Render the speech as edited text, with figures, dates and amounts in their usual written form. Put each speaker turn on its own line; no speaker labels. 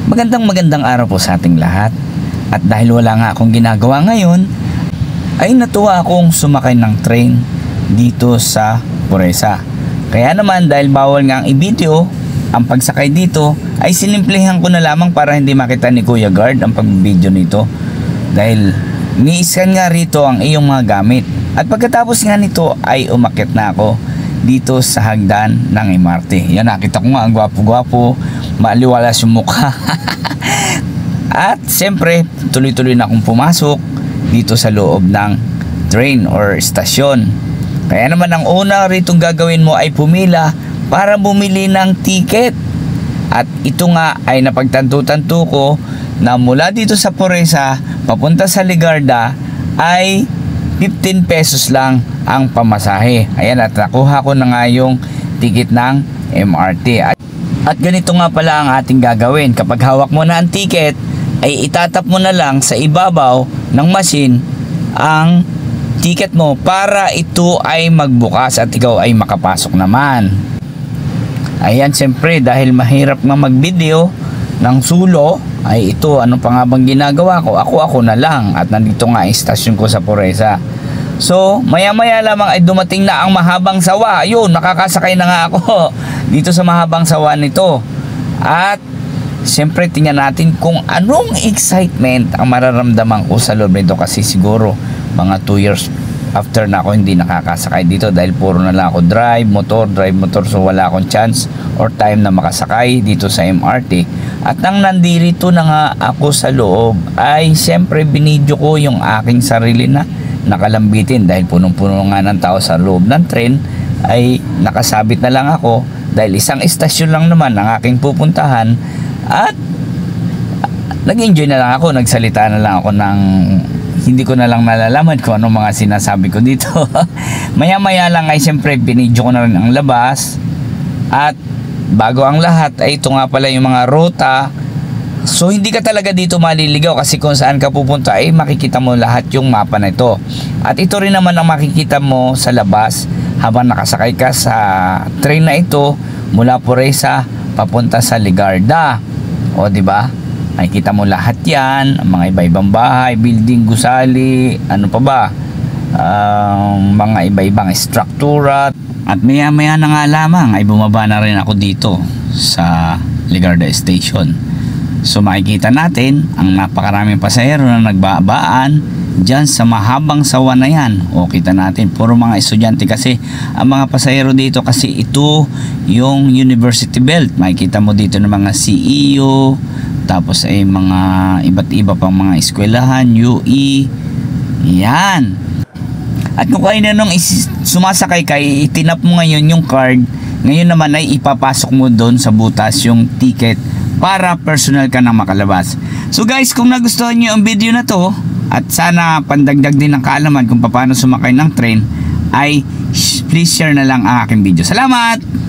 Magandang araw po sa ating lahat. At dahil wala nga akong ginagawa ngayon, ay natuwa akong sumakay ng train dito sa Puresa. Kaya naman dahil bawal nga ang i-video ang pagsakay dito, ay sinimplihan ko na lamang para hindi makita ni Kuya Guard ang pag-video nito. Dahil ni-scan nga rito ang iyong mga gamit. At pagkatapos nga nito ay umakyat na ako dito sa hagdan ng MRT. Yan, nakita ko nga ang gwapo-gwapo, maaliwalas yung mukha. At siyempre, tuloy-tuloy na akong pumasok dito sa loob ng train or stasyon. Kaya naman ang una rito gagawin mo ay pumila para bumili ng ticket. At ito nga ay napagtanto-tanto ko na mula dito sa Puresa papunta sa Ligarda ay 15 pesos lang ang pamasahe. Ayan, at nakuha ko na nga yung ticket ng MRT. At ganito nga pala ang ating gagawin. Kapag hawak mo na ang ticket, ay itatap mo na lang sa ibabaw ng machine ang ticket mo para ito ay magbukas at ikaw ay makapasok naman. Ayan, siyempre dahil mahirap nga mag-video ng sulo, ay ito, ano pa nga bang ginagawa ko? Ako na lang, at nandito nga ang istasyon ko sa Puresa. So maya lamang ay dumating na ang mahabang sawa. Ayun, nakakasakay na nga ako dito sa mahabang sawa nito. At siyempre tingnan natin kung anong excitement ang mararamdaman ko sa loob nito, kasi siguro mga 2 years after na ako hindi nakakasakay dito dahil puro na lang ako drive motor, so wala akong chance or time na makasakay dito sa MRT. At nang nandito na nga ako sa loob ay siyempre binidyo ko yung aking sarili na nakalambitin dahil punong-puno nga ng tao sa loob ng train. Ay nakasabit na lang ako dahil isang istasyon lang naman ang aking pupuntahan. At nag-enjoy na lang ako, nagsalita na lang ako ng hindi ko na lang nalalaman kung anong mga sinasabi ko dito. Maya lang ay siyempre binidyo ko na rin ang labas. At bago ang lahat ay ito nga pala yung mga ruta. So hindi ka talaga dito maliligaw kasi kung saan ka pupunta ay makikita mo lahat yung mapa na ito. At ito rin naman ang makikita mo sa labas habang nakasakay ka sa train na ito mula Puresa papunta sa Ligarda. O di ba? Makikita mo lahat 'yan, ang mga iba-ibang bahay, building, gusali, ano pa ba? Mga iba-ibang struktura. At maya na nga lamang ay bumaba na rin ako dito sa Ligarda Station. So makikita natin ang napakaraming pasahero na nagbabaan dyan sa mahabang sawa na yan. O kita natin, puro mga estudyante kasi ang mga pasahero dito, kasi ito yung University Belt. Makikita mo dito ng mga CEU, tapos ay mga iba't iba pang mga eskwelahan, UE. Yan. At kung kayo na nung sumasakay kay itinap mo ngayon yung card, ngayon naman ay ipapasok mo doon sa butas yung ticket para personal ka na makalabas. So guys, kung nagustuhan nyo ang video na to at sana pandagdag din ng kaalaman kung paano sumakay ng train, ay please share na lang ang aking video. Salamat!